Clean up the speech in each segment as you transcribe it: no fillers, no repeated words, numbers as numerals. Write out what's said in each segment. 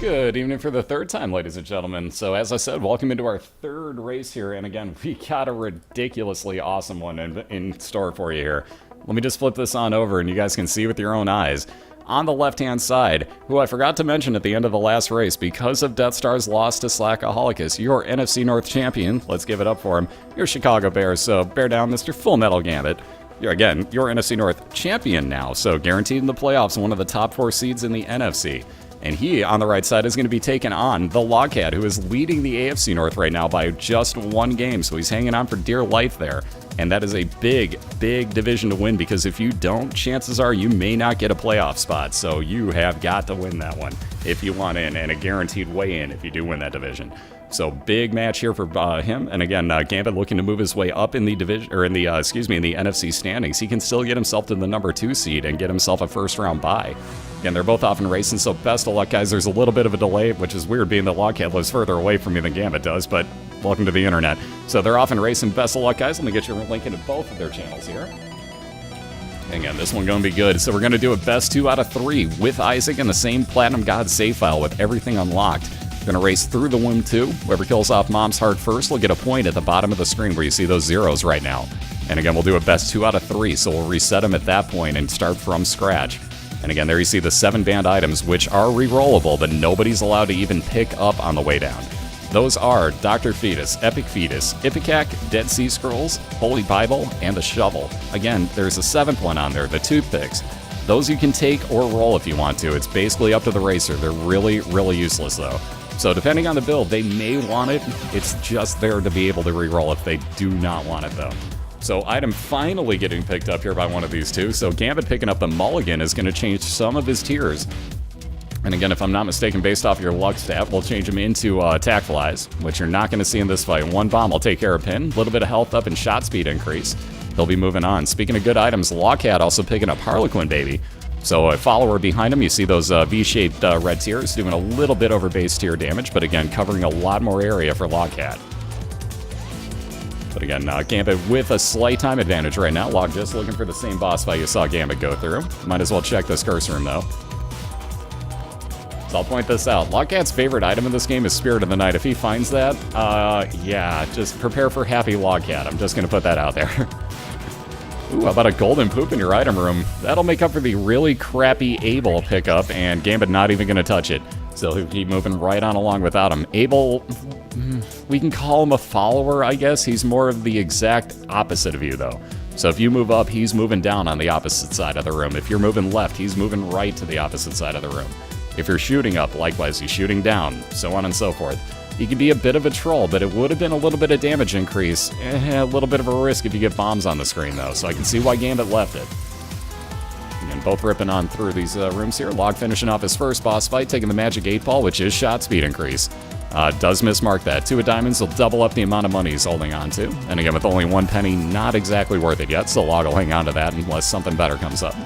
Good evening for the third time, ladies and gentlemen. So as I said, welcome into our third race here, and again, we got a ridiculously awesome one in store for you here. Let me just flip this on over and you guys can see with your own eyes. On the left-hand side, who I forgot to mention at the end of the last race, because of Death Star's loss to Slackaholicus, your NFC North champion, let's give it up for him, your Chicago Bears, so bear down Mr. Fullmetalgambit. You're, again, your NFC North champion now, so guaranteed in the playoffs, one of the top 4 seeds in the NFC. And he, on the right side, is going to be taking on Thelogcat, who is leading the AFC North right now by just 1 game, so he's hanging on for dear life there. And that is a big, big division to win, because if you don't, chances are you may not get a playoff spot. So you have got to win that one if you want in, and a guaranteed way in if you do win that division. So big match here for him. And again, Gambit looking to move his way up in the division, or in the in the NFC standings. He can still get himself to the number 2 seed and get himself a first-round bye. Again, they're both off in racing, so best of luck, guys. There's a little bit of a delay, which is weird, being that Thelogcat lives further away from me than Gambit does, but welcome to the internet. So they're off in racing. Best of luck, guys. Let me get you a link into both of their channels here. And again, this one's going to be good. So we're going to do a best 2 out of 3 with Isaac in the same Platinum God save file with everything unlocked. Going to race through the womb 2. Whoever kills off Mom's heart first will get a point at the bottom of the screen where you see those zeros right now. And again, we'll do a best 2 out of 3, so we'll reset them at that point and start from scratch. And again, there you see the 7 banned items, which are re-rollable, but nobody's allowed to even pick up on the way down. Those are Dr. Fetus, Epic Fetus, Ipecac, Dead Sea Scrolls, Holy Bible, and the Shovel. Again, there's a 7th one on there, the Toothpicks. Those you can take or roll if you want to. It's basically up to the racer. They're really, really useless, though. So depending on the build, they may want it. It's just there to be able to re-roll if they do not want it, though. So item finally getting picked up here by one of these two. So Gambit picking up the Mulligan is going to change some of his tiers. And again, if I'm not mistaken, based off your luck stat, we'll change him into attack flies, which you're not going to see in this fight. 1 bomb will take care of Pin, a little bit of health up and shot speed increase. He'll be moving on. Speaking of good items, Thelogcat also picking up Harlequin, baby. So a follower behind him, you see those V-shaped red tiers doing a little bit over base tier damage, but again, covering a lot more area for Thelogcat. But again, Gambit with a slight time advantage right now. Log just looking for the same boss fight you saw Gambit go through. Might as well check this curse room, though. So I'll point this out. Thelogcat's favorite item in this game is Spirit of the Night. If he finds that, yeah, just prepare for happy Thelogcat. I'm just going to put that out there. Ooh, how about a golden poop in your item room? That'll make up for the really crappy Abel pickup, and Gambit not even going to touch it. So he'll keep moving right on along without him. Abel, we can call him a follower, I guess. He's more of the exact opposite of you, though. So if you move up, he's moving down on the opposite side of the room. If you're moving left, he's moving right to the opposite side of the room. If you're shooting up, likewise, he's shooting down, so on and so forth. He can be a bit of a troll, but it would have been a little bit of damage increase. A little bit of a risk if you get bombs on the screen, though, so I can see why Gambit left it. Again, both ripping on through these rooms here. Log finishing off his first boss fight, taking the magic 8-ball, which is shot speed increase. Does mismark that. 2 of diamonds will double up the amount of money he's holding on to. And again, with only 1 penny, not exactly worth it yet, so Log will hang on to that unless something better comes up.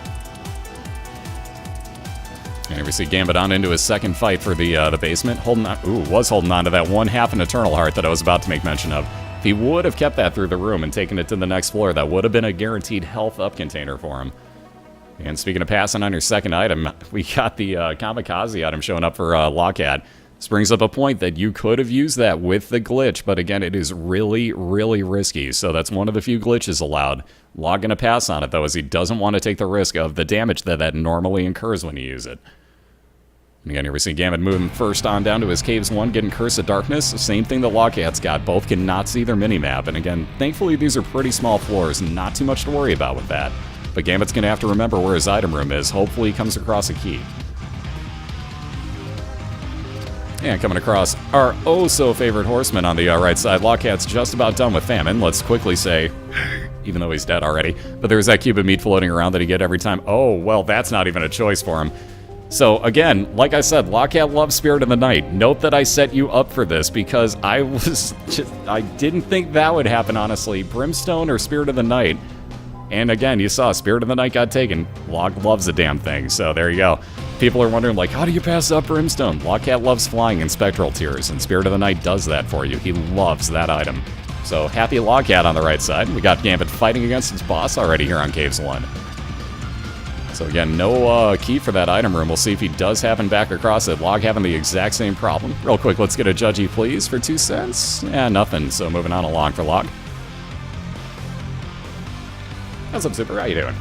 And here we see Gambit on into his second fight for the basement. Was holding on to that 1/2 an Eternal Heart that I was about to make mention of. If he would have kept that through the room and taken it to the next floor, that would have been a guaranteed health up container for him. And speaking of passing on your second item, we got the Kamikaze item showing up for Thelogcat. This brings up a point that you could have used that with the glitch, but again, it is really, really risky. So that's one of the few glitches allowed. Log gonna pass on it, though, as he doesn't want to take the risk of the damage that normally incurs when you use it. And again, here we see Gambit moving first on down to his Caves 1, getting Curse of Darkness. Same thing that Thelogcat's got. Both cannot see their minimap. And again, thankfully, these are pretty small floors. Not too much to worry about with that. But Gambit's going to have to remember where his item room is. Hopefully he comes across a key. And coming across our oh-so-favorite horseman on the right side. Thelogcat's just about done with Famine. Let's quickly say, even though he's dead already. But there's that cube of meat floating around that he get every time. Oh, well, that's not even a choice for him. So, again, like I said, Thelogcat loves Spirit of the Night. Note that I set you up for this because I didn't think that would happen, honestly. Brimstone or Spirit of the Night. And again, you saw Spirit of the Night got taken. Log loves the damn thing, so there you go. People are wondering, like, how do you pass up Brimstone? Thelogcat loves flying in Spectral tiers, and Spirit of the Night does that for you. He loves that item. So, happy Thelogcat on the right side. We got Gambit fighting against his boss already here on Caves 1. So again, no key for that item room. We'll see if he does happen back across it. Log having the exact same problem. Real quick, let's get a judgy, please, for 2 cents. Yeah, nothing. So moving on along for Log. What's up, Super? How you doing?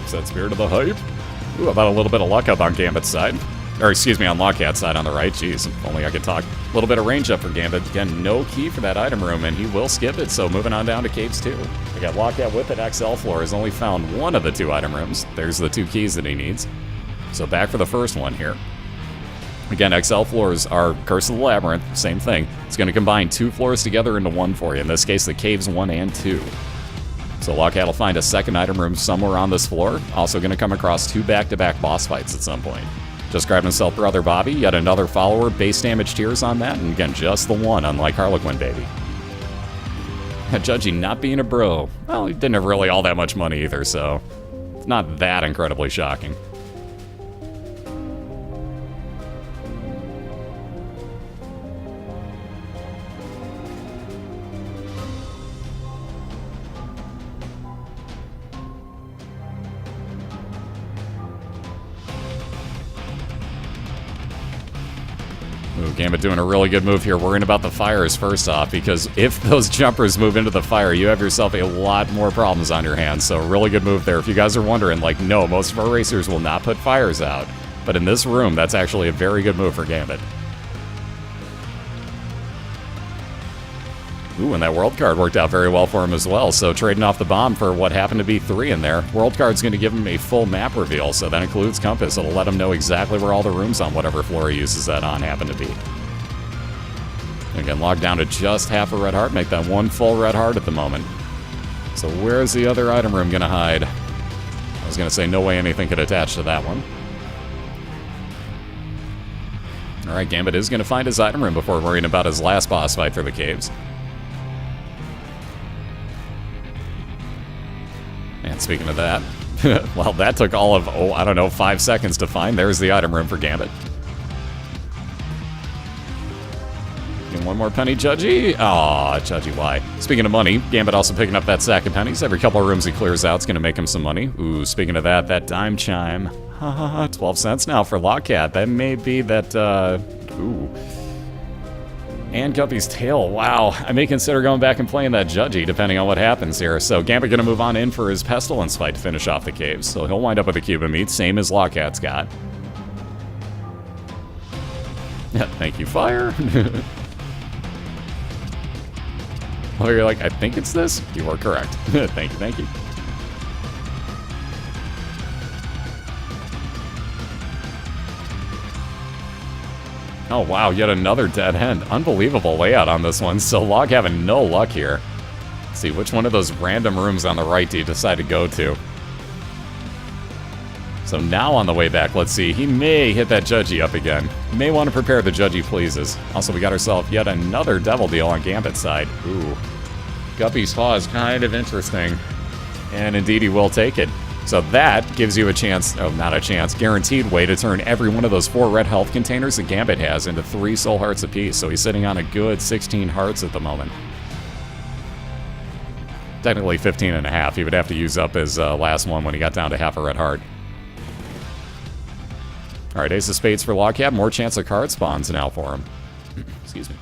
Is that Spirit of the Hype? Ooh, about a little bit of luck up on Gambit's side. Or, excuse me, on Thelogcat's side on the right. Jeez, if only I could talk. A little bit of range up for Gambit. Again, no key for that item room, and he will skip it, so moving on down to Caves 2. We got Thelogcat with it. XL Floor has only found one of the 2 item rooms. There's the 2 keys that he needs. So back for the first one here. Again, XL floors are Curse of the Labyrinth, same thing. It's going to combine 2 floors together into one for you. In this case, the Caves 1 and 2. So Thelogcat will find a second item room somewhere on this floor. Also going to come across 2 back-to-back boss fights at some point. Just grabbed himself Brother Bobby, yet another follower, base damage tiers on that, and again, just the one, unlike Harlequin Baby. Judgy not being a bro. Well, he didn't have really all that much money either, so it's not that incredibly shocking. Ooh, Gambit doing a really good move here, worrying about the fires first off, because if those jumpers move into the fire, you have yourself a lot more problems on your hands, so really good move there. If you guys are wondering, like, no, most of our racers will not put fires out, but in this room, that's actually a very good move for Gambit. Ooh, and that world card worked out very well for him as well, so trading off the bomb for what happened to be 3 in there. World card's going to give him a full map reveal, so that includes compass. It'll let him know exactly where all the rooms on whatever floor he uses that on happen to be. Again, locked down to just half a red heart, make that 1 full red heart at the moment. So where's the other item room going to hide? I was going to say no way anything could attach to that one. Alright, Gambit is going to find his item room before worrying about his last boss fight for the caves. And speaking of that, well, that took all of, I don't know, 5 seconds to find. There's the item room for Gambit. And one more penny, Judgy. Aw, Judgy, why? Speaking of money, Gambit also picking up that sack of pennies. Every couple of rooms he clears out is going to make him some money. Ooh, speaking of that, that dime chime. 12 cents now for Thelogcat. That may be that, ooh. And Guppy's tail, wow. I may consider going back and playing that Judgy, depending on what happens here. So Gambit gonna move on in for his Pestilence fight to finish off the caves. So he'll wind up with a cube of meat, same as Thelogcat's got. Yeah, thank you, Fire. Well, you're like, I think it's this? You are correct. Thank you, thank you. Oh wow, yet another dead end. Unbelievable layout on this one. So Log having no luck here. Let's see, which one of those random rooms on the right do you decide to go to? So now on the way back, let's see, he may hit that Judgy up again. You may want to prepare the Judgy pleases. Also, we got ourselves yet another devil deal on Gambit's side. Ooh. Guppy's Paw is kind of interesting. And indeed, he will take it. So that gives you a chance, oh, not a chance, guaranteed way to turn every one of those 4 red health containers that Gambit has into 3 soul hearts apiece. So he's sitting on a good 16 hearts at the moment. Technically 15 and a half. He would have to use up his last one when he got down to half a red heart. Alright, Ace of Spades for Thelogcat. More chance of card spawns now for him. Excuse me.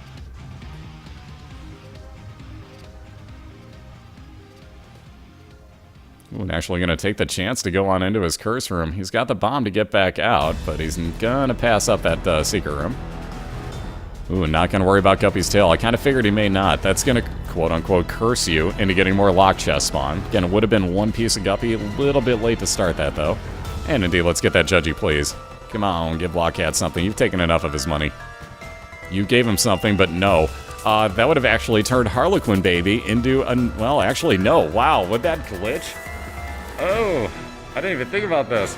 Ooh, and actually going to take the chance to go on into his curse room. He's got the bomb to get back out, but he's going to pass up that secret room. Ooh, not going to worry about Guppy's tail. I kind of figured he may not. That's going to, quote-unquote, curse you into getting more lock chest spawn. Again, it would have been 1 piece of Guppy. A little bit late to start that, though. And indeed, let's get that Judgy, please. Come on, give Thelogcat something. You've taken enough of his money. You gave him something, but no. That would have actually turned Harlequin Baby into a... Well, actually, no. Wow, would that glitch? Oh, I didn't even think about this.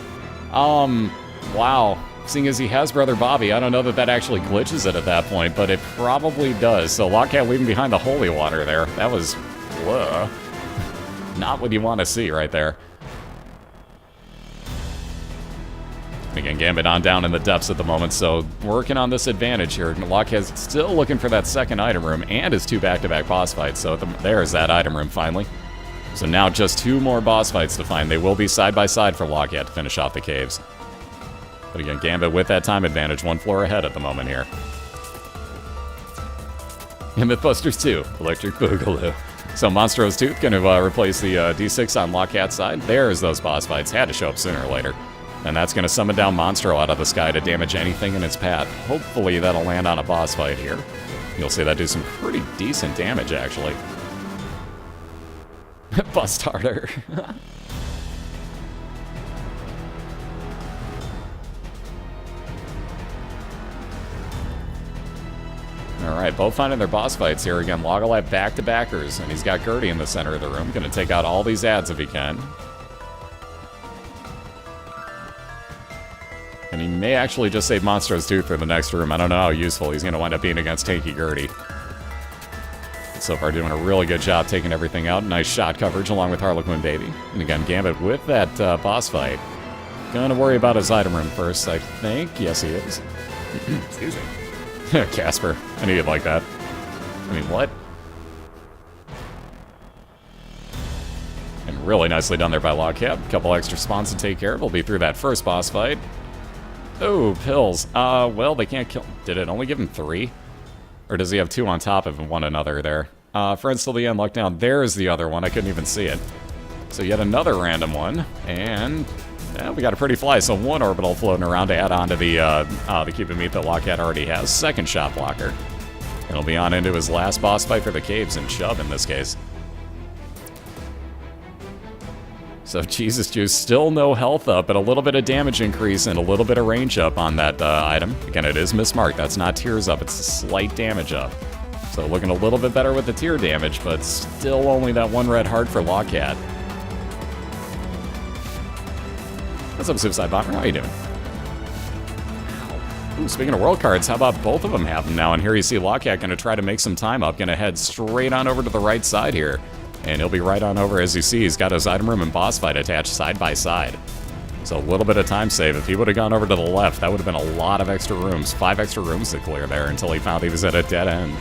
Wow. Seeing as he has Brother Bobby, I don't know that that actually glitches it at that point, but it probably does. So Thelogcat leaving behind the holy water there. That was... not what you want to see right there. Again, Gambit on down in the depths at the moment, so working on this advantage here. Thelogcat's still looking for that second item room and his 2 back-to-back boss fights, so there's that item room finally. So now just 2 more boss fights to find. They will be side by side for Thelogcat to finish off the caves. But again, Gambit with that time advantage, 1 floor ahead at the moment here. And Mythbusters 2, Electric Boogaloo. So Monstro's Tooth going to replace the D6 on Thelogcat's side. There's those boss fights. Had to show up sooner or later. And that's going to summon down Monstro out of the sky to damage anything in its path. Hopefully that'll land on a boss fight here. You'll see that do some pretty decent damage, actually. Bust harder. Alright, both finding their boss fights here. Again, Logalife back-to-backers, and he's got Gertie in the center of the room. Gonna take out all these ads if he can. And he may actually just save Monstro's Tooth for the next room. I don't know how useful he's gonna wind up being against Tanky Gertie. So far doing a really good job taking everything out. Nice shot coverage along with Harlequin Baby. And again, Gambit with that boss fight. Gonna worry about his item room first, I think. Yes, he is. Excuse me. Casper. I knew you'd like that. I mean, what? And really nicely done there by Thelogcat. A couple extra spawns to take care of. We'll be through that first boss fight. Oh, pills. Well, they can't kill... Did it only give him 3? Or does he have 2 on top of one another there? Friends till the end, lock down. There's the other one. I couldn't even see it. So yet another random one. And... yeah, we got a pretty fly, so 1 orbital floating around to add on to the cube of meat that Thelogcat already has. Second shot blocker. It'll be on into his last boss fight for the caves and Chubb in this case. So Jesus Juice, still no health up, but a little bit of damage increase and a little bit of range up on that item. Again, it is mismarked. That's not tears up, it's a slight damage up. So looking a little bit better with the tear damage, but still only that 1 red heart for Thelogcat. What's up, Suicide Bomber? How you doing? Ooh, speaking of world cards, how about both of them have them now? And here you see Thelogcat going to try to make some time up. Going to head straight on over to the right side here. And he'll be right on over. As you see, he's got his item room and boss fight attached side by side. So a little bit of time save. If he would have gone over to the left, that would have been a lot of extra rooms. 5 extra rooms to clear there until he found he was at a dead end.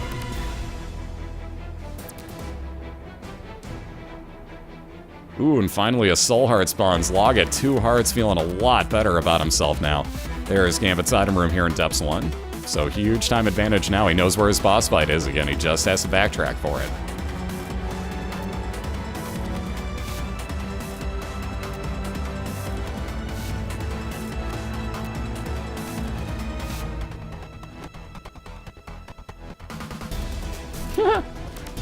Ooh, and finally a soul heart spawns. Log at 2 hearts, feeling a lot better about himself now. There's Gambit's item room here in Depths 1. So huge time advantage now. He knows where his boss fight is again. He just has to backtrack for it.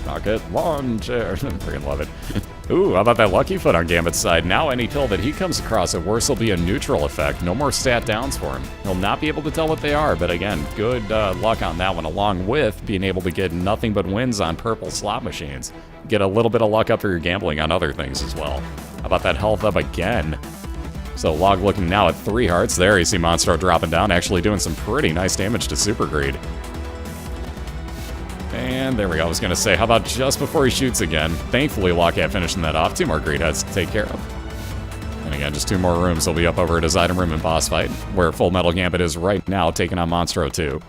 Rocket launcher. I freaking love it. Ooh, how about that Lucky Foot on Gambit's side? Now any pill that he comes across at worst will be a neutral effect. No more stat downs for him. He'll not be able to tell what they are, but again, good luck on that one, along with being able to get nothing but wins on purple slot machines. Get a little bit of luck up for your gambling on other things as well. How about that health up again? So Log looking now at 3 hearts. There you see Monstro dropping down, actually doing some pretty nice damage to Super Greed. And there we go. I was going to say, how about just before he shoots again? Thankfully, Thelogcat finishing that off. 2 more Greed Heads to take care of. And again, just 2 more rooms. He'll be up over at his item room and boss fight, where Fullmetalgambit is right now, taking on Monstro 2.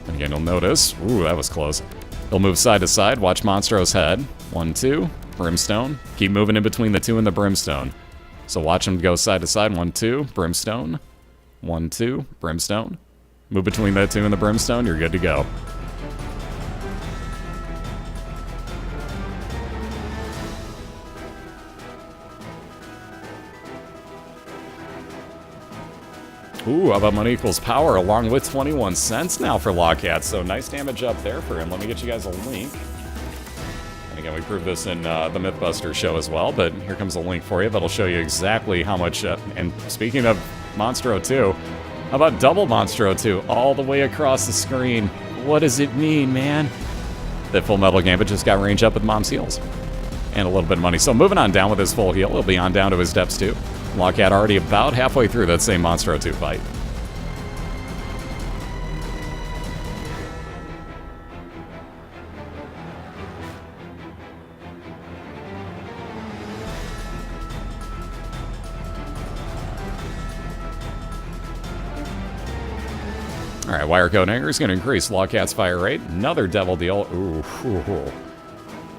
And again, you'll notice, ooh, that was close. He'll move side to side. Watch Monstro's head. 1, 2, Brimstone. Keep moving in between the 2 and the Brimstone. So watch him go side to side. 1, 2, Brimstone. 1, 2, Brimstone. Move between the 2 and the Brimstone. You're good to go. Ooh, how about money equals power along with 21 cents now for Thelogcat. So nice damage up there for him. Let me get you guys a link. And again, we proved this in the Mythbusters show as well, but here comes a link for you that'll show you exactly how much, and speaking of Monstro 2, how about double Monstro 2 all the way across the screen? What does it mean, man? That Fullmetalgambit just got range up with Mom's heals. And a little bit of money. So moving on down with his full heal, he'll be on down to his depths too. Thelogcat already about halfway through that same Monstro 2 fight. Alright, Wire Code Anger is going to increase Thelogcat's fire rate. Another Devil Deal. Ooh.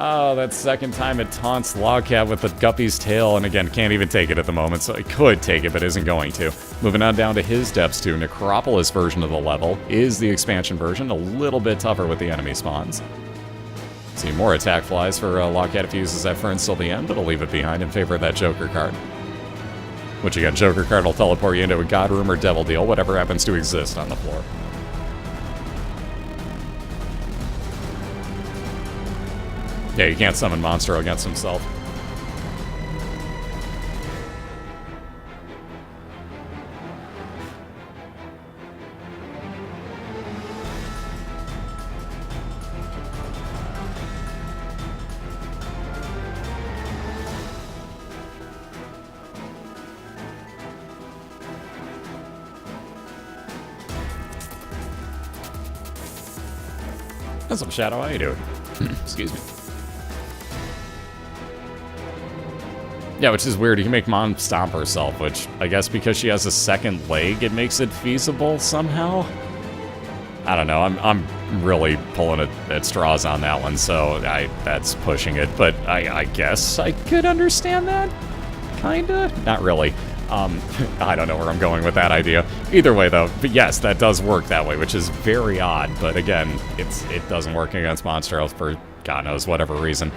Oh, that second time it taunts Thelogcat with the Guppy's tail, and again, can't even take it at the moment, so it could take it, but isn't going to. Moving on down to his depths too. Necropolis version of the level is the expansion version, a little bit tougher with the enemy spawns. See more attack flies for Thelogcat if he uses that Fern till the end, but I'll leave it behind in favor of that Joker card. Which again, Joker card will teleport you into a God Room or Devil Deal, whatever happens to exist on the floor. Yeah, you can't summon Monstro against himself. What's up, Shadow? How you doing? Excuse me. Yeah, which is weird. You can make Mom stomp herself, which I guess because she has a second leg, it makes it feasible somehow. I don't know. I'm really pulling at straws on that one, so that's pushing it. But I guess I could understand that. Kinda. Not really. I don't know where I'm going with that idea. Either way, though, but yes, that does work that way, which is very odd. But again, it doesn't work against Monstro for God knows whatever reason.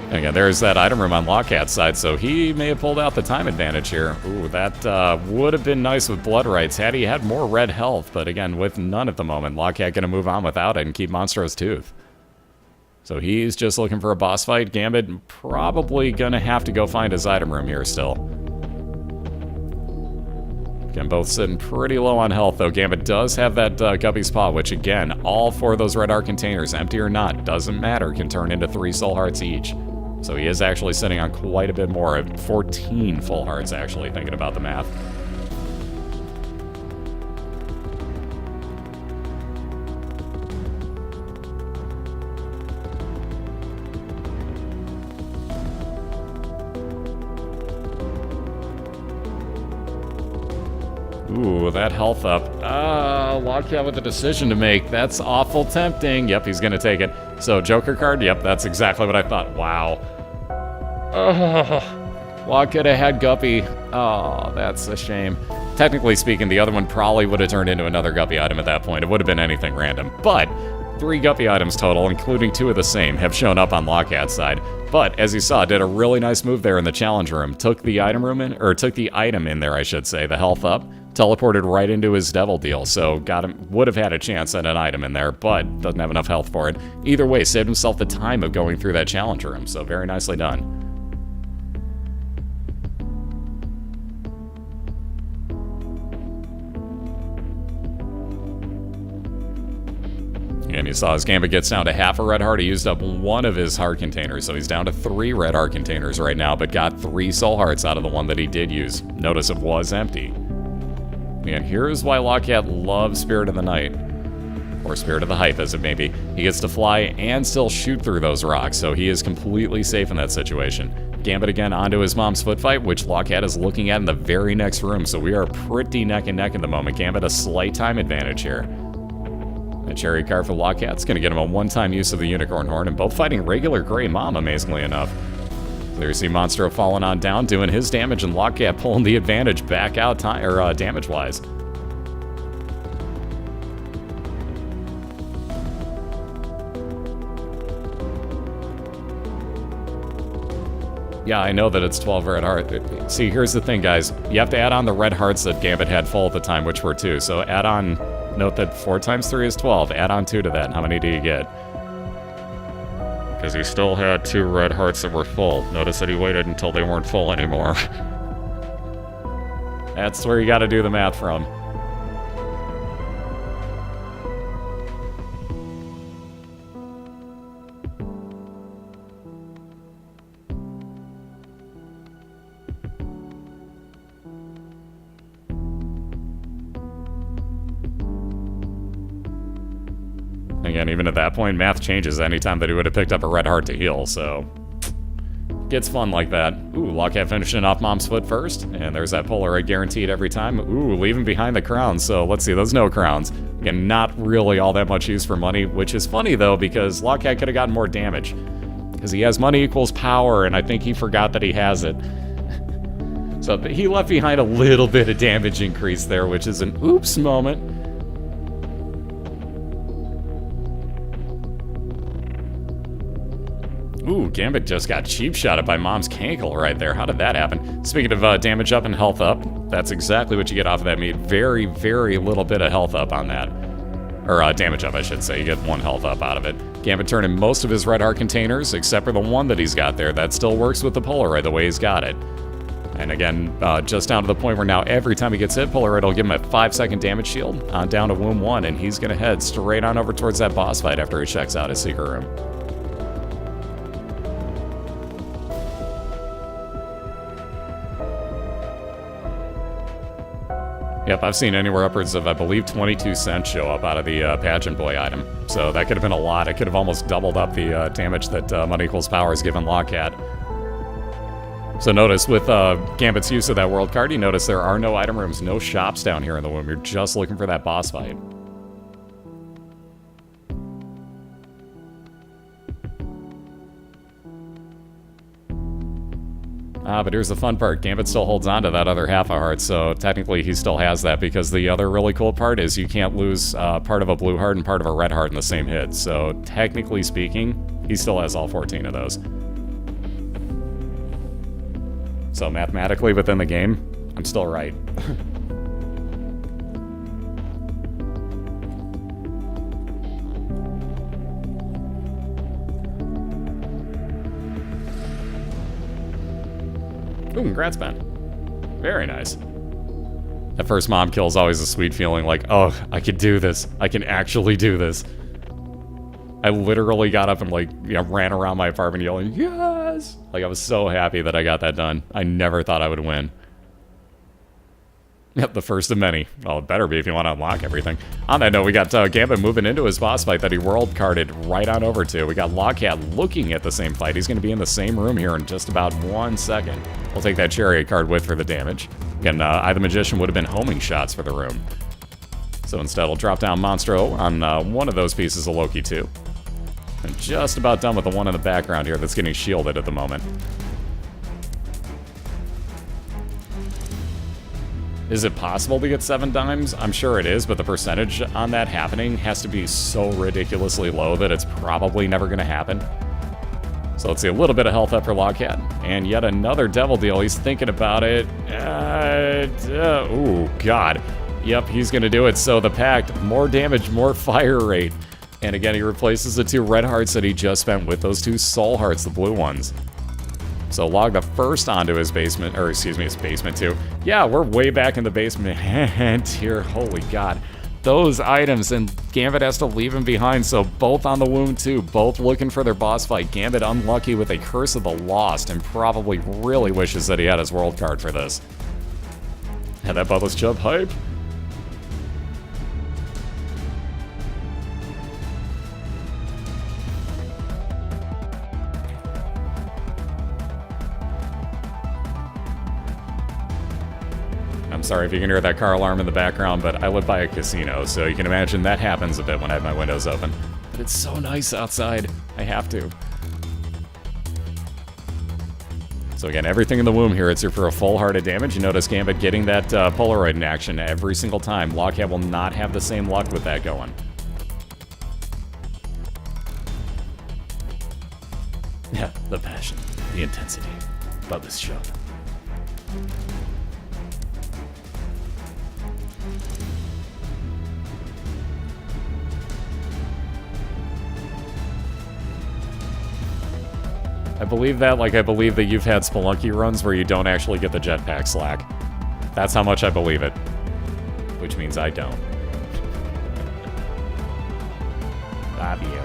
And again, there's that item room on Thelogcat's side, so he may have pulled out the time advantage here. Ooh, that would have been nice with Blood Rights had he had more red health, but again, with none at the moment. Thelogcat gonna move on without it and keep Monstro's Tooth. So he's just looking for a boss fight. Gambit probably gonna have to go find his item room here still. Again, both sitting pretty low on health, though. Gambit does have that Guppy's Paw, which again, all four of those red art containers, empty or not, doesn't matter, can turn into 3 soul hearts each. So he is actually sitting on quite a bit more, 14 full hearts actually, thinking about the math. Ooh, that health up. Thelogcat with a decision to make. That's awful tempting. Yep, he's gonna take it. So, Joker card? Yep, that's exactly what I thought. Wow. Thelogcat had Guppy. Oh, that's a shame. Technically speaking, the other one probably would have turned into another Guppy item at that point. It would have been anything random. But 3 Guppy items total, including 2 of the same, have shown up on Thelogcat's side. But, as you saw, did a really nice move there in the challenge room. Took the item room in, or took the item in there, I should say, the health up. Teleported right into his Devil Deal, so would have had a chance at an item in there, but doesn't have enough health for it. Either way, saved himself the time of going through that challenge room, so very nicely done. And you saw as Gambit gets down to half a red heart. He used up 1 of his heart containers, so he's down to 3 red heart containers right now, but got 3 soul hearts out of the one that he did use. Notice it was empty. And here's why Thelogcat loves Spirit of the Night. Or Spirit of the Hype, as it may be. He gets to fly and still shoot through those rocks, so he is completely safe in that situation. Gambit again onto his mom's foot fight, which Thelogcat is looking at in the very next room, so we are pretty neck and neck at the moment. Gambit a slight time advantage here. A cherry card for Thelogcat's going to get him a one-time use of the Unicorn Horn, and both fighting regular Grey Mom, amazingly enough. There you see Monstro falling on down, doing his damage, and Thelogcat pulling the advantage back out damage-wise. Yeah, I know that it's 12 red heart. See, here's the thing, guys. You have to add on the red hearts that Gambit had full at the time, which were 2. So add on, note that 4 times 3 is 12. Add on 2 to that. How many do you get? Because he still had 2 red hearts that were full. Notice that he waited until they weren't full anymore. That's where you gotta do the math from. Again, even at that point, math changes anytime that he would have picked up a red heart to heal, so... Gets fun like that. Ooh, Thelogcat finishing off Mom's foot first, and there's that Polaroid guaranteed every time. Ooh, leaving behind the crowns, so let's see, those no crowns. Again, not really all that much use for money, which is funny though, because Thelogcat could have gotten more damage. Because he has money equals power, and I think he forgot that he has it. So he left behind a little bit of damage increase there, which is an oops moment. Ooh, Gambit just got cheap shotted by Mom's cankle right there. How did that happen? Speaking of damage up and health up, that's exactly what you get off of that meat. Very, very little bit of health up on that. Or damage up, I should say. You get 1 health up out of it. Gambit turning most of his red heart containers, except for the one that he's got there. That still works with the Polaroid the way he's got it. And again, just down to the point where now every time he gets hit, Polaroid will give him a 5-second damage shield on down to Womb 1, and he's going to head straight on over towards that boss fight after he checks out his secret room. Yep, I've seen anywhere upwards of, I believe, 22 cents show up out of the Pageant Boy item. So that could have been a lot. It could have almost doubled up the damage that Money Equals Power has given Thelogcat. So notice, with Gambit's use of that world card, you notice there are no item rooms, no shops down here in the womb. You're just looking for that boss fight. But here's the fun part. Gambit still holds on to that other half a heart, so technically he still has that, because the other really cool part is you can't lose part of a blue heart and part of a red heart in the same hit. So technically speaking, he still has all 14 of those. So mathematically within the game, I'm still right. Ooh, congrats, Ben. Very nice. That first mom kill is always a sweet feeling, like, oh, I can do this. I can actually do this. I literally got up and, like, you know, ran around my apartment yelling, yes! Like, I was so happy that I got that done. I never thought I would win. Yep, the first of many. Well, it better be if you want to unlock everything. On that note, we got Gambit moving into his boss fight that he world carded right on over to. We got Thelogcat looking at the same fight. He's going to be in the same room here in just about 1 second. We'll take that Chariot card with for the damage. Again, I, the Magician, would have been homing shots for the room. So instead, we'll drop down Monstro on one of those pieces of Loki, too. And just about done with the one in the background here that's getting shielded at the moment. Is it possible to get 7 dimes? I'm sure it is, but the percentage on that happening has to be so ridiculously low that it's probably never going to happen. So let's see, a little bit of health up for Thelogcat. And yet another devil deal. He's thinking about it. Ooh, God. Yep, he's going to do it. So the pact, more damage, more fire rate. And again, he replaces the 2 red hearts that he just spent with those 2 soul hearts, the blue ones. So log the first onto his basement, or excuse me, his basement too. Yeah, we're way back in the basement here. Holy God. Those items, and Gambit has to leave him behind, so both on the womb too, both looking for their boss fight. Gambit unlucky with a Curse of the Lost, and probably really wishes that he had his world card for this. Had that Bubbles Chub hype. I'm sorry if you can hear that car alarm in the background, but I live by a casino, so you can imagine that happens a bit when I have my windows open. But it's so nice outside. I have to. So again, everything in the womb here, it's here for a full heart of damage. You notice Gambit getting that Polaroid in action every single time. Thelogcat will not have the same luck with that going. Yeah, the passion, the intensity, Bubba's Chub. I believe that, like I believe that you've had Spelunky runs where you don't actually get the jetpack slack. That's how much I believe it. Which means I don't. Love you.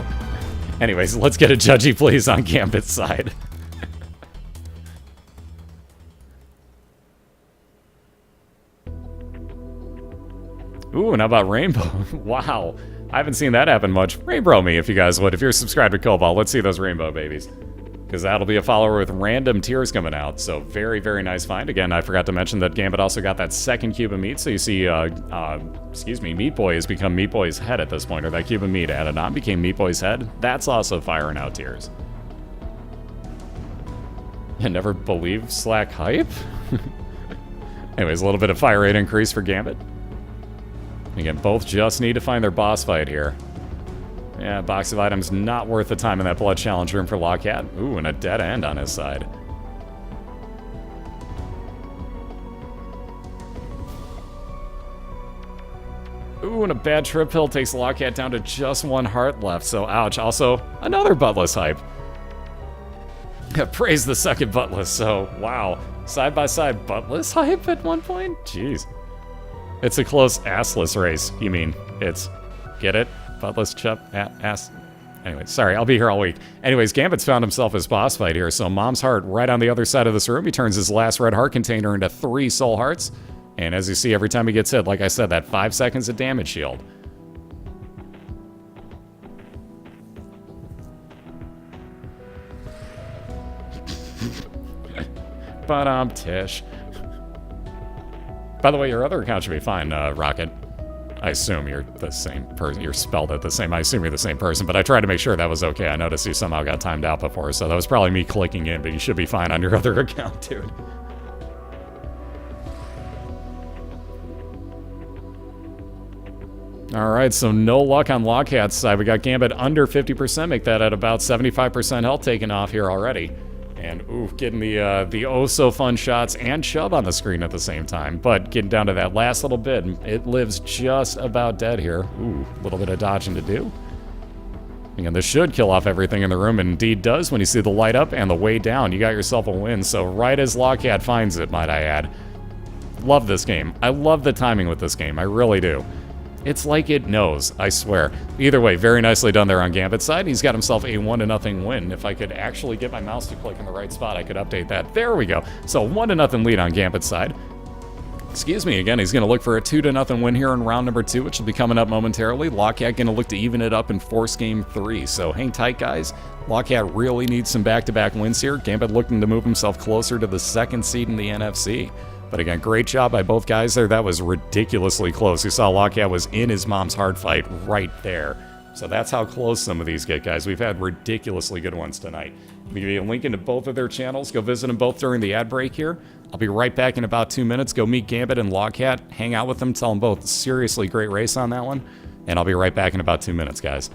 Anyways, let's get a judgy please on Gambit's side. Ooh, and how about Rainbow? Wow. I haven't seen that happen much. Rainbow me if you guys would. If you're subscribed to Cobalt, let's see those rainbow babies. because that'll be a follower with random tiers coming out. So very, very nice find. Again, I forgot to mention that Gambit also got that second cube of meat. So you see, Meat Boy has become Meat Boy's head at this point, or that cube of meat added on became Meat Boy's head. That's also firing out tiers. I never believe Slack hype. Anyways, a little bit of fire rate increase for Gambit. Again, both just need to find their boss fight here. Yeah, box of items not worth the time in that blood challenge room for Thelogcat. Ooh, and a dead end on his side. Ooh, and a bad trip pill takes Thelogcat down to just 1 heart left, so ouch. Also, another buttless hype. Praise the second buttless, so wow. Side-by-side buttless hype at one point? Jeez. It's a close assless race, you mean. It's, get it? Buttless chup ass. Anyway, sorry, I'll be here all week. Anyways, Gambit's found himself his boss fight here, so Mom's Heart right on the other side of this room. He turns his last red heart container into 3 soul hearts. And as you see, every time he gets hit, like I said, that 5 seconds of damage shield. But Tish. By the way, your other account should be fine, Rocket. I assume you're the same person. You're spelled it the same. I assume you're the same person, but I tried to make sure that was okay. I noticed you somehow got timed out before, so that was probably me clicking in, but you should be fine on your other account, dude. Alright, so no luck on Thelogcat's side. We got Gambit under 50%, make that at about 75% health taken off here already. And, ooh, getting the oh-so-fun shots and Chubb on the screen at the same time. But getting down to that last little bit, it lives just about dead here. Ooh, a little bit of dodging to do. Again, this should kill off everything in the room, and indeed does when you see the light up and the way down. You got yourself a win, so right as Thelogcat finds it, might I add. Love this game. I love the timing with this game, I really do. It's like it knows, I swear. Either way, very nicely done there on Gambit's side. He's got himself a 1-0 win. If I could actually get my mouse to click in the right spot, I could update that. There we go. So 1-0 lead on Gambit's side. Excuse me, again, he's going to look for a 2-0 win here in round number 2, which will be coming up momentarily. Thelogcat going to look to even it up in Force Game 3. So hang tight, guys. Thelogcat really needs some back-to-back wins here. Gambit looking to move himself closer to the 2nd seed in the NFC. But again, great job by both guys there. That was ridiculously close. You saw Thelogcat was in his mom's heart fight right there. So that's how close some of these get, guys. We've had ridiculously good ones tonight. I'll give you a link into both of their channels. Go visit them both during the ad break here. I'll be right back in about 2 minutes. Go meet Gambit and Thelogcat. Hang out with them. Tell them both seriously great race on that one. And I'll be right back in about 2 minutes, guys.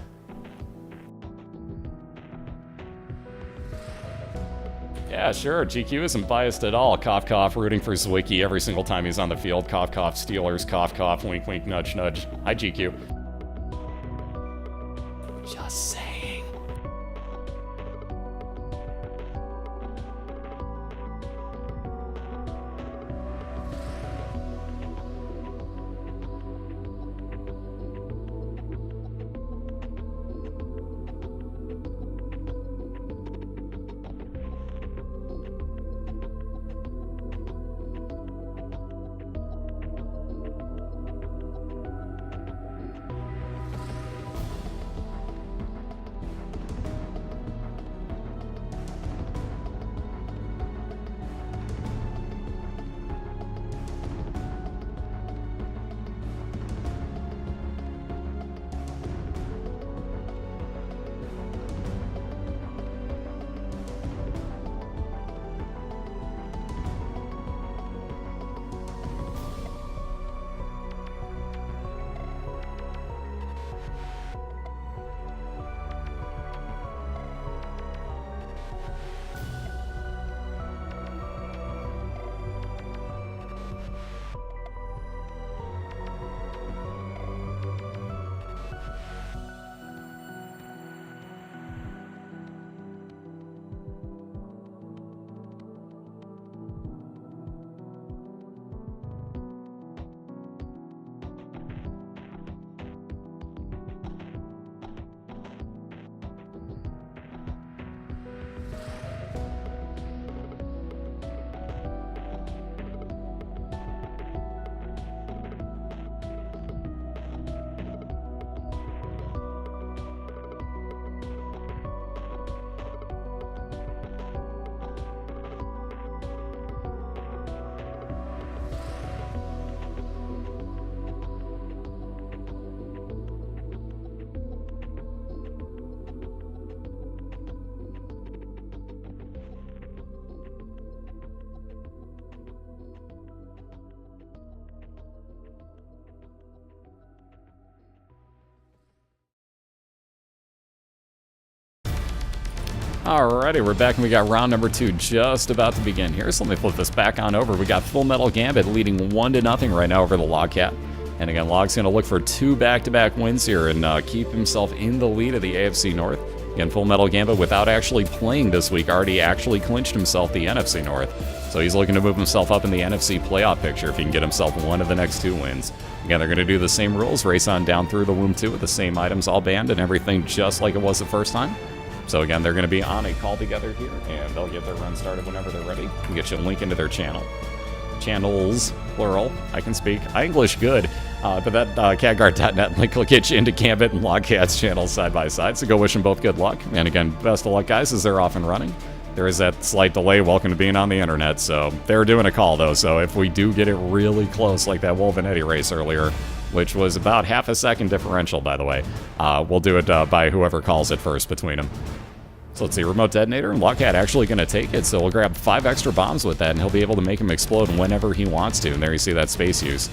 Yeah, sure. GQ isn't biased at all. Cough, cough, rooting for Zwicky every single time he's on the field. Cough, cough, Steelers. Cough, cough, wink, wink, nudge, nudge. Hi, GQ. Just saying. Alrighty, we're back and we got round number 2 just about to begin here. So let me flip this back on over. We got Fullmetalgambit leading 1-0 right now over the Thelogcat. And again, Log's going to look for 2 back-to-back wins here and keep himself in the lead of the AFC North. Again, Fullmetalgambit, without actually playing this week, already actually clinched himself the NFC North. So he's looking to move himself up in the NFC playoff picture if he can get himself one of the next 2 wins. Again, they're going to do the same rules, race on down through the Womb 2 with the same items all banned and everything just like it was the first time. So again, they're going to be on a call together here, and they'll get their run started whenever they're ready. We'll get you a link into their channel. Channels, plural. I can speak. I English good. But that catguard.net link will get you into Gambit and Thelogcat's channels side by side. So go wish them both good luck. And again, best of luck, guys, as they're off and running. There is that slight delay. Welcome to being on the internet. So they're doing a call, though. So if we do get it really close, like that Wolf and Eddie race earlier, which was about half a second differential, by the way, we'll do it by whoever calls it first between them. So let's see, remote detonator, and Thelogcat actually going to take it, so we'll grab 5 extra bombs with that, and he'll be able to make him explode whenever he wants to, and there you see that space use.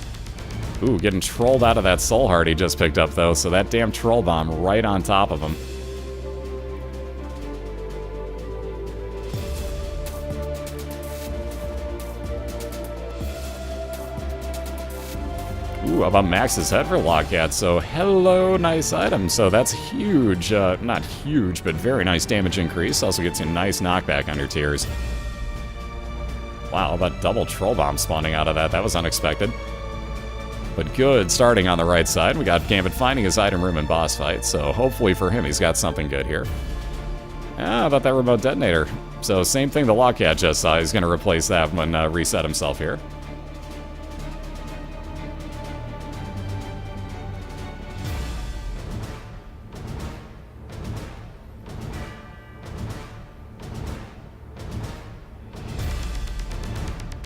Ooh, getting trolled out of that soul heart he just picked up, though, so that damn troll bomb right on top of him. Ooh, how about Max's head for Thelogcat? So, hello, nice item. So that's huge, not huge, but very nice damage increase. Also gets you a nice knockback on your tiers. Wow, how about double troll bomb spawning out of that? That was unexpected. But good starting on the right side. We got Gambit finding his item room in boss fight, so hopefully for him he's got something good here. How about that remote detonator? So same thing the Thelogcat just saw. He's going to replace that when reset himself here.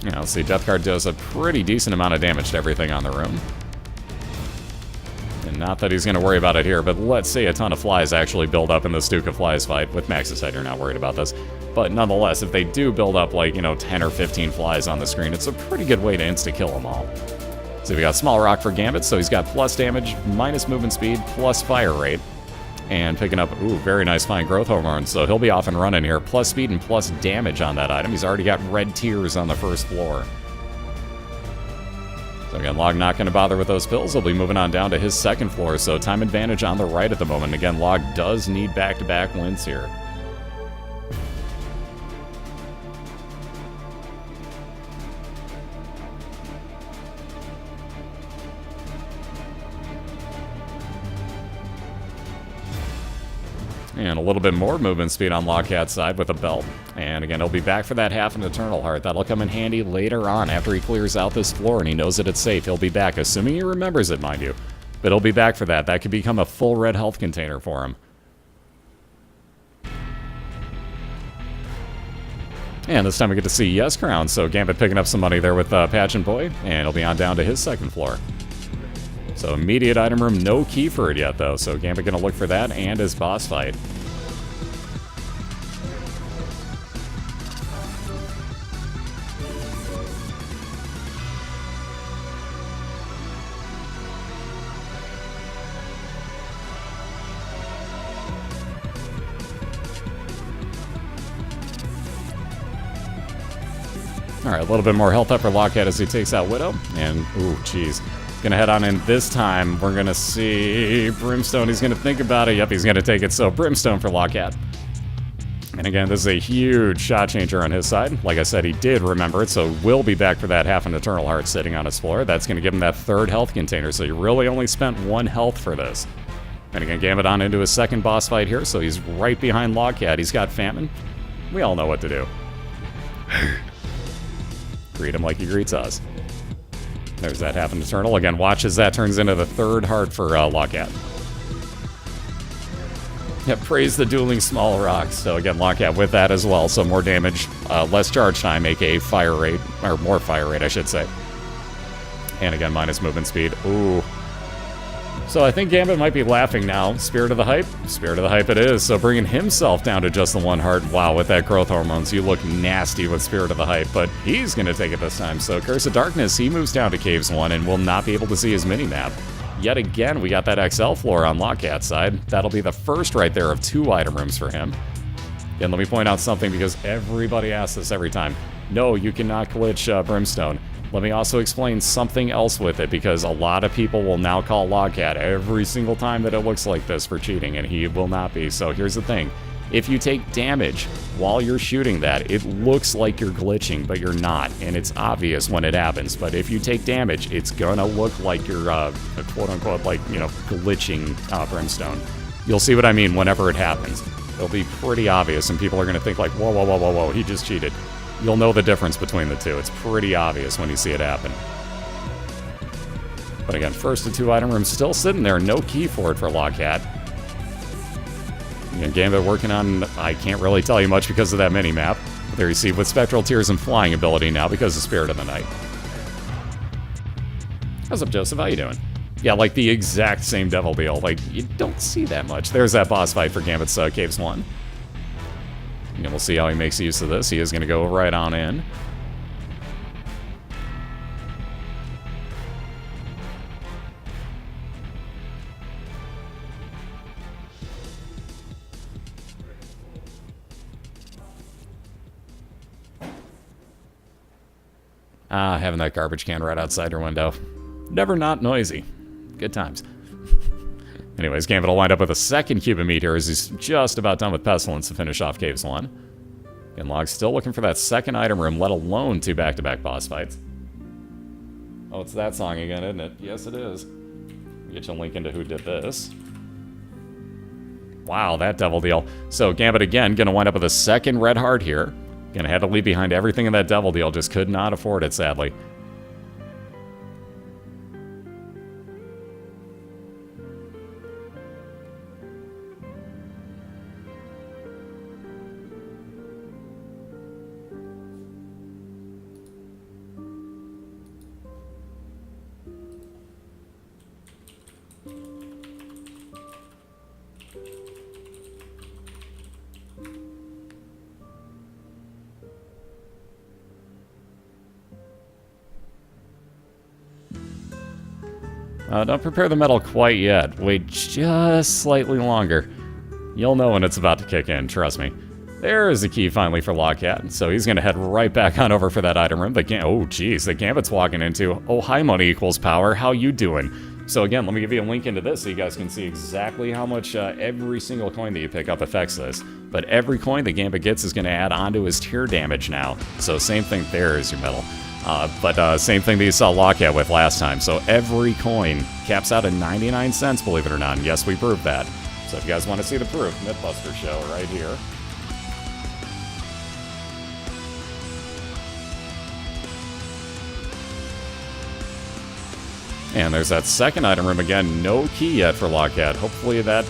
Yeah, let's see, Death Card does a pretty decent amount of damage to everything on the room. And not that he's going to worry about it here, but let's say a ton of flies actually build up in the Duke of Flies fight. With Max's head, you're not worried about this. But nonetheless, if they do build up like, 10 or 15 flies on the screen, it's a pretty good way to insta-kill them all. So we got Small Rock for Gambit, so he's got plus damage, minus movement speed, plus fire rate. And picking up, ooh, very nice fine growth hormone, so he'll be off and running here. Plus speed and plus damage on that item. He's already got red tears on the first floor. So again, Log not going to bother with those pills. He'll be moving on down to his second floor, so time advantage on the right at the moment. Again, Log does need back-to-back wins here. And a little bit more movement speed on Thelogcat's side with a belt. And again, he'll be back for that half an Eternal Heart. That'll come in handy later on after he clears out this floor and he knows that it's safe. He'll be back, assuming he remembers it, mind you. But he'll be back for that. That could become a full red health container for him. And this time we get to see Yes Crown. So Gambit picking up some money there with Pageant Boy. And he'll be on down to his second floor. So immediate item room, no key for it yet, though. So Gambit going to look for that and his boss fight. Alright, a little bit more health up for Thelogcat as he takes out Widow. And, ooh, jeez. Gonna head on in this time. We're gonna see Brimstone. He's gonna think about it. Yep, he's gonna take it. So Brimstone for Thelogcat. And again, this is a huge shot changer on his side. Like I said, he did remember it, so will be back for that half an Eternal Heart sitting on his floor. That's gonna give him that third health container. So he really only spent 1 health for this. And again, Gambit on into his second boss fight here. So he's right behind Thelogcat. He's got Famine. We all know what to do. Greet him like he greets us. There's that half an Eternal. Again, watch as that turns into the third heart for Thelogcat. Yeah, praise the dueling small rocks. So again, Thelogcat with that as well. So more damage, less charge time, aka fire rate, or more fire rate, I should say. And again, minus movement speed. Ooh. So I think Gambit might be laughing now. Spirit of the Hype? Spirit of the Hype it is. So bringing himself down to just the 1 heart. Wow, with that growth hormones, you look nasty with Spirit of the Hype, but he's going to take it this time. So Curse of Darkness, he moves down to Caves 1 and will not be able to see his mini-map. Yet again, we got that XL floor on Thelogcat's side. That'll be the first right there of 2 item rooms for him. And let me point out something because everybody asks this every time. No, you cannot glitch Brimstone. Let me also explain something else with it because a lot of people will now call Thelogcat every single time that it looks like this for cheating, and he will not be. So here's the thing. If you take damage while you're shooting that, it looks like you're glitching, but you're not, and it's obvious when it happens. But if you take damage, it's gonna look like you're, quote-unquote, like, you know, glitching Brimstone. You'll see what I mean whenever it happens. It'll be pretty obvious, and people are gonna think like, whoa, whoa, whoa, whoa, whoa, he just cheated. You'll know the difference between the two. It's pretty obvious when you see it happen. But again, first to 2 item rooms still sitting there, no key for it for Thelogcat. And Gambit working on, I can't really tell you much because of that mini-map. There you see with Spectral Tears and Flying ability now because of Spirit of the Night. What's up, Joseph? How you doing? Yeah, like the exact same Devil Deal. Like, you don't see that much. There's that boss fight for Gambit's Caves 1. And we'll see how he makes use of this. He is going to go right on in. Having that garbage can right outside your window. Never not noisy. Good times. Anyways, Gambit will wind up with a second cube of meat here as he's just about done with Pestilence to finish off Caves 1. And Log's still looking for that second item room, let alone 2 back-to-back boss fights. Oh, it's that song again, isn't it? Yes, it is. Get you a link into who did this. Wow, that Devil Deal. So Gambit again, gonna wind up with a second red heart here. Gonna have to leave behind everything in that Devil Deal, just could not afford it, sadly. Don't prepare the metal quite yet. Wait just slightly longer. You'll know when it's about to kick in, trust me. There is the key finally for Thelogcat, so he's going to head right back on over for that item room. Oh, geez, the Gambit's walking into. Oh, hi, money equals power. How you doing? So again, let me give you a link into this so you guys can see exactly how much every single coin that you pick up affects this. But every coin that Gambit gets is going to add onto his tier damage now. So same thing there as your metal. But same thing that you saw Thelogcat with last time. So every coin caps out at 99 cents, believe it or not. And yes, we proved that. So if you guys want to see the proof, Mythbuster show right here. And there's that second item room again. No key yet for Thelogcat. Hopefully that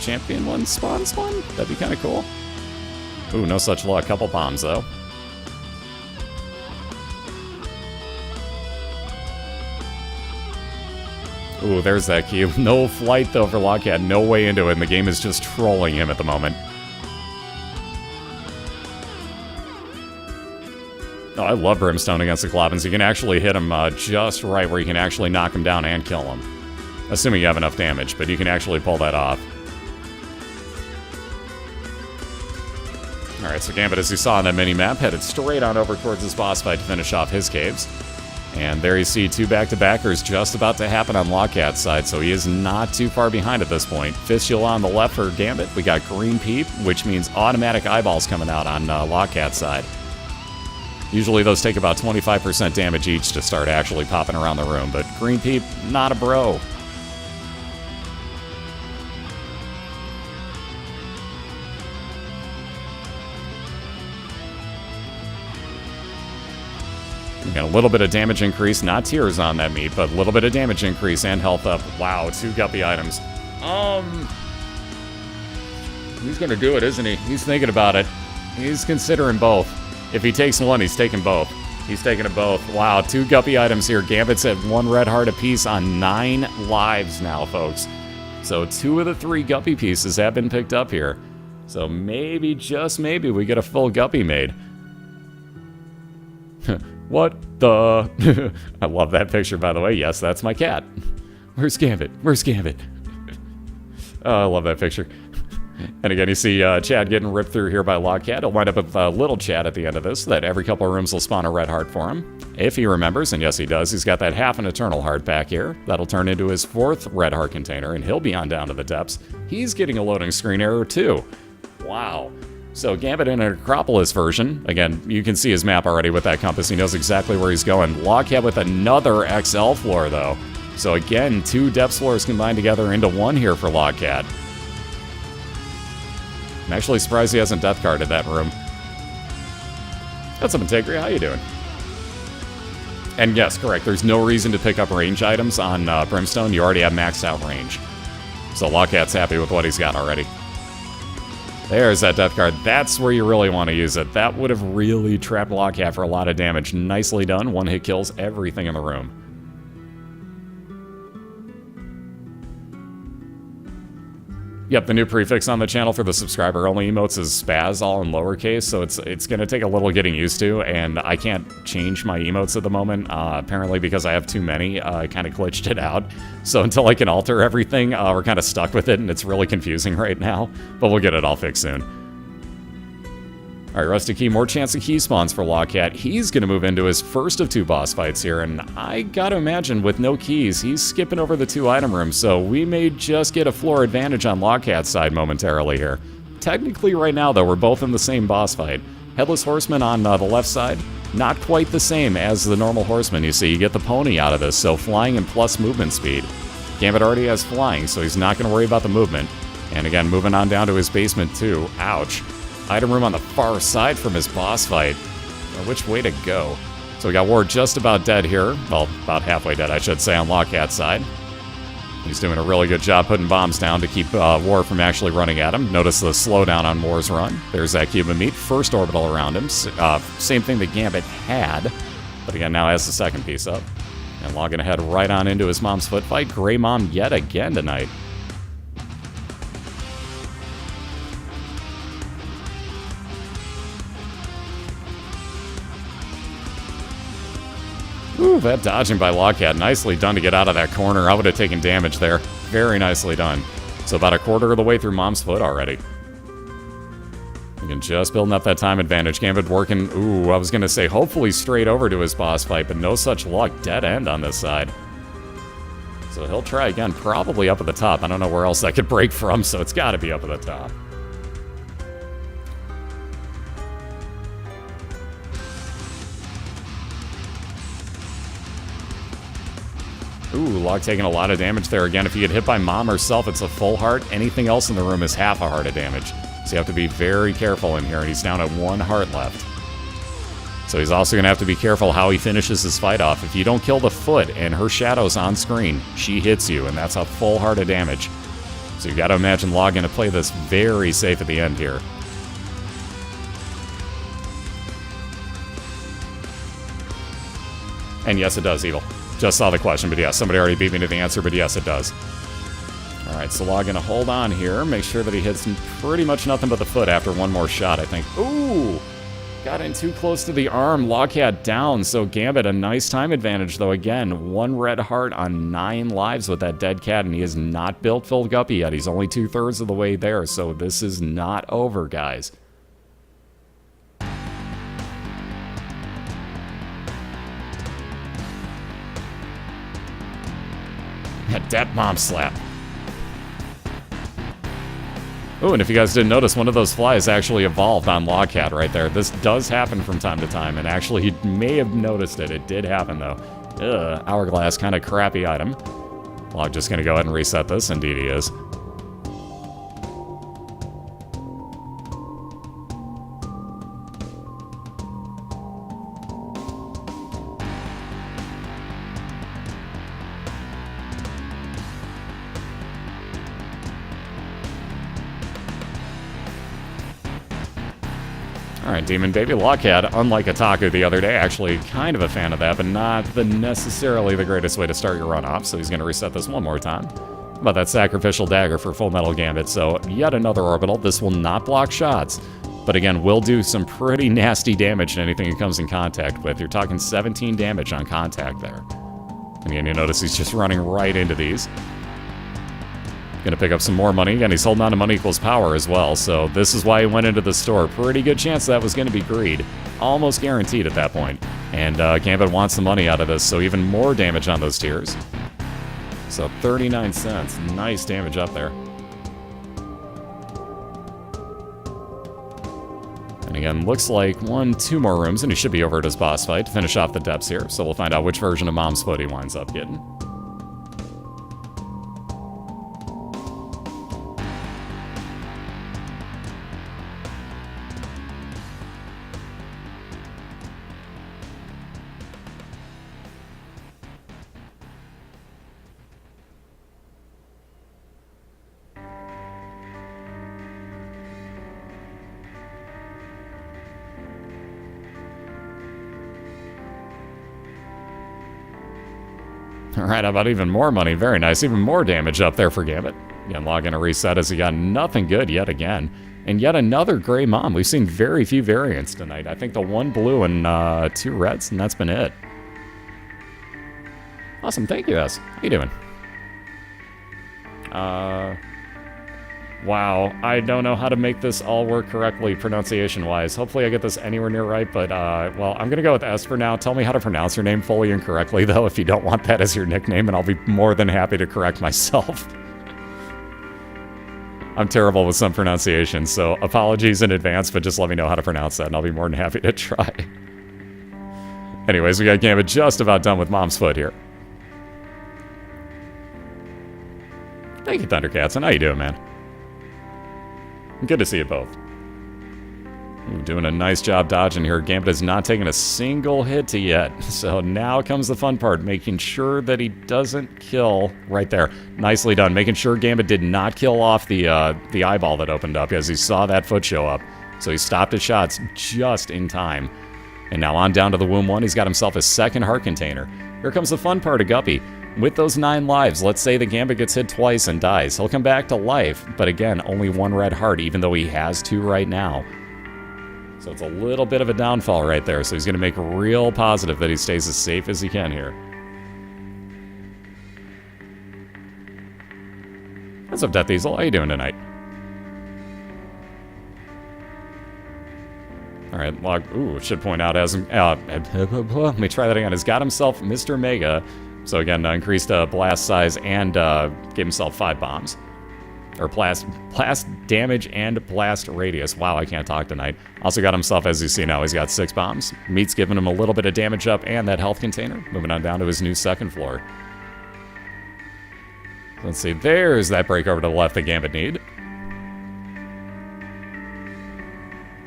champion one spawns one. That'd be kind of cool. Ooh, no such luck. Couple bombs though. Ooh, there's that key. No flight, though, for Thelogcat. No way into it, and the game is just trolling him at the moment. Oh, I love Brimstone against the Clobbins. You can actually hit him just right where you can actually knock him down and kill him. Assuming you have enough damage, but you can actually pull that off. Alright, so Gambit, as you saw on that mini-map, headed straight on over towards this boss fight to finish off his caves. And there you see 2 back-to-backers just about to happen on Thelogcat's side, so he is not too far behind at this point. Fistula on the left for Gambit. We got Green Peep, which means automatic eyeballs coming out on Thelogcat's side. Usually those take about 25% damage each to start actually popping around the room, but Green Peep, not a bro. Got a little bit of damage increase, not tears on that meat, but a little bit of damage increase and health up. Wow, 2 guppy items. He's gonna do it, isn't he? He's thinking about it. He's considering both. If he takes one, he's taking both. He's taking it both. Wow, 2 guppy items here. Gambit's at 1 red heart apiece on 9 lives now, folks. So 2 of the 3 guppy pieces have been picked up here. So maybe, just maybe, we get a full guppy made. What the? I love that picture, by the way. Yes, that's my cat. Where's Gambit? Where's Gambit? Oh, I love that picture. And again, you see Chad getting ripped through here by Thelogcat. He'll wind up with little Chad at the end of this, so that every couple of rooms will spawn a red heart for him. If he remembers, and yes he does, he's got that half an eternal heart back here. That'll turn into his 4th red heart container, and he'll be on down to the depths. He's getting a loading screen error too. Wow. So Gambit in an Acropolis version. Again, you can see his map already with that compass. He knows exactly where he's going. Thelogcat with another XL floor though. So again, 2 depth floors combined together into 1 here for Thelogcat. I'm actually surprised he hasn't death carded that room. What's up, Integria? How you doing? And yes, correct. There's no reason to pick up range items on Brimstone. You already have maxed out range. So Thelogcat's happy with what he's got already. There's that death card. That's where you really want to use it. That would have really trapped Thelogcat for a lot of damage. Nicely done. 1 hit kills everything in the room. Yep, the new prefix on the channel for the subscriber-only emotes is spaz, all in lowercase, so it's going to take a little getting used to, and I can't change my emotes at the moment, apparently because I have too many. I kind of glitched it out, so until I can alter everything, we're kind of stuck with it, and it's really confusing right now, but we'll get it all fixed soon. Alright, Rusty Key, more chance of key spawns for Thelogcat. He's going to move into his first of 2 boss fights here, and I gotta imagine with no keys, he's skipping over the 2 item rooms, so we may just get a floor advantage on Thelogcat's side momentarily here. Technically right now, though, we're both in the same boss fight. Headless Horseman on the left side, not quite the same as the normal Horseman, you see. You get the pony out of this, so flying and plus movement speed. Gambit already has flying, so he's not going to worry about the movement. And again, moving on down to his basement too. Ouch. Item room on the far side from his boss fight. Which way to go? So we got War just about dead here. Well, about halfway dead, I should say, on Thelogcat's side. He's doing a really good job putting bombs down to keep War from actually running at him. Notice the slowdown on War's run. There's that cube of meat. First orbital around him. Same thing that Gambit had. But again, now has the second piece up. And logging ahead right on into his mom's foot fight. Grey Mom yet again tonight. Ooh, that dodging by Thelogcat. Nicely done to get out of that corner. I would have taken damage there. Very nicely done. So about a quarter of the way through Mom's foot already. Again, just building up that time advantage. Gambit working, ooh, I was going to say hopefully straight over to his boss fight, but no such luck. Dead end on this side. So he'll try again, probably up at the top. I don't know where else that could break from, so it's got to be up at the top. Ooh, Log taking a lot of damage there. Again, if you get hit by Mom herself, it's a full heart. Anything else in the room is half a heart of damage. So you have to be very careful in here, and he's down at 1 heart left. So he's also going to have to be careful how he finishes his fight off. If you don't kill the foot and her shadow's on screen, she hits you, and that's a full heart of damage. So you got to imagine Log going to play this very safe at the end here. And yes, it does, Evil. Just saw the question, but yes, somebody already beat me to the answer, but yes, it does. Alright, so Log gonna hold on here, make sure that he hits pretty much nothing but the foot after 1 more shot, I think. Ooh! Got in too close to the arm. Thelogcat down, so Gambit a nice time advantage, though. Again, 1 red heart on 9 lives with that dead cat, and he has not built full Guppy yet. He's only 2/3 of the way there, so this is not over, guys. That Mom slap. Oh, and if you guys didn't notice, one of those flies actually evolved on Thelogcat right there. This does happen from time to time, and actually, he may have noticed it. It did happen, though. Ugh, Hourglass, kind of crappy item. Log just going to go ahead and reset this. Indeed he is. Alright, Demon Baby. Thelogcat, unlike Ataku the other day, actually kind of a fan of that, but not necessarily the greatest way to start your run off, so he's going to reset this 1 more time. How about that Sacrificial Dagger for Fullmetalgambit? So, yet another orbital. This will not block shots, but again, will do some pretty nasty damage to anything it comes in contact with. You're talking 17 damage on contact there. And again, you notice he's just running right into these. Gonna pick up some more money. Again, he's holding on to money equals power as well, so this is why he went into the store. Pretty good chance that was gonna be greed. Almost guaranteed at that point. And Gambit wants the money out of this, so even more damage on those tiers. So 39 cents. Nice damage up there. And again, looks like 2 more rooms, and he should be over at his boss fight to finish off the depths here. So we'll find out which version of Mom's Foot he winds up getting. Alright, how about even more money? Very nice. Even more damage up there for Gambit. Again, log in a reset as he got nothing good yet again. And yet another gray mom. We've seen very few variants tonight. I think the 1 blue and 2 reds, and that's been it. Awesome. Thank you, S. How you doing? Wow. I don't know how to make this all work correctly pronunciation-wise. Hopefully I get this anywhere near right, but, well, I'm gonna go with S for now. Tell me how to pronounce your name fully and correctly, though, if you don't want that as your nickname, and I'll be more than happy to correct myself. I'm terrible with some pronunciations, so apologies in advance, but just let me know how to pronounce that, and I'll be more than happy to try. Anyways, we got Gambit just about done with Mom's Foot here. Thank you, Thundercats, and how you doing, man? Good to see you both. Ooh, doing a nice job dodging here. Gambit has not taken a single hit yet. So now comes the fun part, making sure that he doesn't kill right there. Nicely done. Making sure Gambit did not kill off the eyeball that opened up as he saw that foot show up. So he stopped his shots just in time. And now on down to the Womb 1. He's got himself a second heart container. Here comes the fun part of Guppy. With those 9 lives, let's say the Gambit gets hit twice and dies. He'll come back to life, but again, only 1 red heart, even though he has 2 right now. So it's a little bit of a downfall right there, so he's going to make real positive that he stays as safe as he can here. What's up, Death Diesel? How you doing tonight? Alright, log... Ooh, should point out as... let me try that again. Has got himself Mr. Mega... So again, increased blast size and gave himself 5 bombs. Or blast damage and blast radius. Wow, I can't talk tonight. Also got himself, as you see now, he's got 6 bombs. Meat's giving him a little bit of damage up and that health container. Moving on down to his new 2nd floor. Let's see, there's that break over to the left that Gambit need.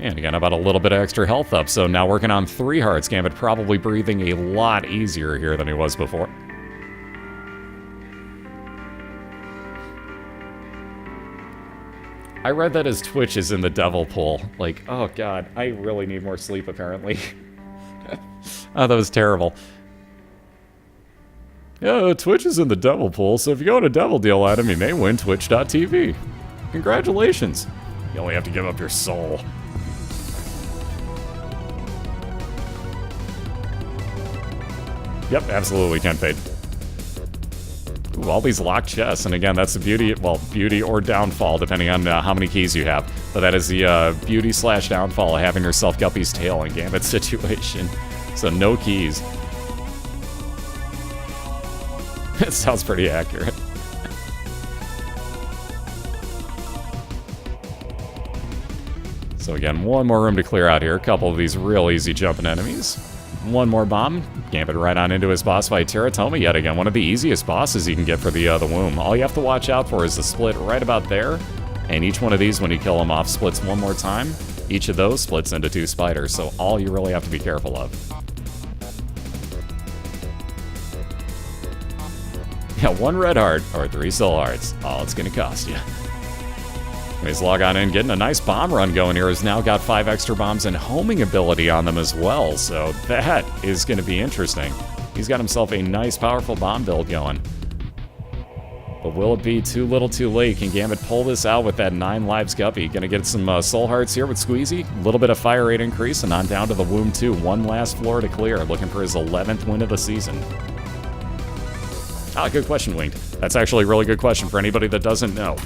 And again, about a little bit of extra health up, so now working on 3 hearts. Gambit probably breathing a lot easier here than he was before. I read that his Twitch is in the devil pool. Like, oh god, I really need more sleep apparently. Oh, that was terrible. Yeah, Twitch is in the devil pool, so if you go to Devil Deal at him, you may win Twitch.tv. Congratulations. You only have to give up your soul. Yep, absolutely, Ken Fade. Ooh, all these locked chests, and again, that's the beauty, well, beauty or downfall, depending on how many keys you have. But that is the beauty / downfall of having yourself Guppy's tail in Gambit situation. So no keys. It sounds pretty accurate. So again, 1 more room to clear out here. A couple of these real easy jumping enemies. 1 more bomb. Gambit right on into his boss fight. Teratoma yet again. One of the easiest bosses you can get for the womb. All you have to watch out for is the split right about there. And each one of these, when you kill them off, splits 1 more time. Each of those splits into 2 spiders. So all you really have to be careful of. Yeah, 1 red heart or 3 soul hearts. All it's going to cost you. Anyways, log on in, getting a nice bomb run going here. Has now got 5 extra bombs and homing ability on them as well. So that is going to be interesting. He's got himself a nice, powerful bomb build going. But will it be too little too late? Can Gambit pull this out with that 9 lives Guppy? Gonna get some soul hearts here with Squeezy. A little bit of fire rate increase and on down to the Womb 2. 1 last floor to clear. Looking for his 11th win of the season. Good question, Winged. That's actually a really good question for anybody that doesn't know.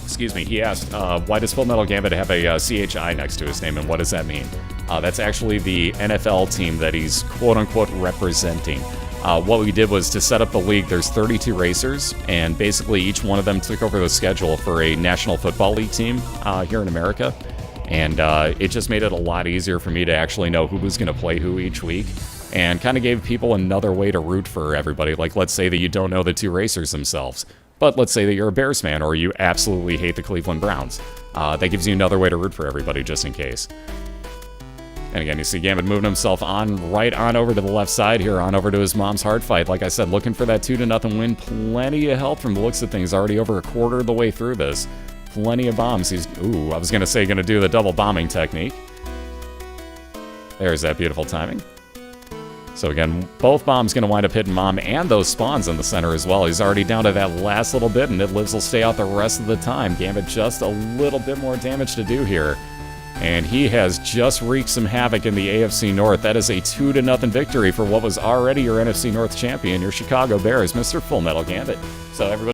Excuse me, he asked, why does Fullmetalgambit have a CHI next to his name, and what does that mean? That's actually the NFL team that he's quote-unquote representing. What we did was to set up the league, there's 32 racers, and basically each one of them took over the schedule for a National Football League team here in America. And it just made it a lot easier for me to actually know who was going to play who each week, and kind of gave people another way to root for everybody. Like, let's say that you don't know the two racers themselves, but let's say that you're a Bears fan or you absolutely hate the Cleveland Browns. That gives you another way to root for everybody, just in case. And again, you see Gambit moving himself right on over to the left side here, on over to his mom's hard fight. Like I said, looking for that 2-0 win. Plenty of help from the looks of things, already over a quarter of the way through this. Plenty of bombs. He's, I was going to say, going to do the double bombing technique. There's that beautiful timing. So again, both bombs going to wind up hitting Mom and those spawns in the center as well. He's already down to that last little bit, and It Lives will stay out the rest of the time. Gambit just a little bit more damage to do here. And he has just wreaked some havoc in the AFC North. That is a 2-0 victory for what was already your NFC North champion, your Chicago Bears, Mr. Fullmetalgambit. So everybody...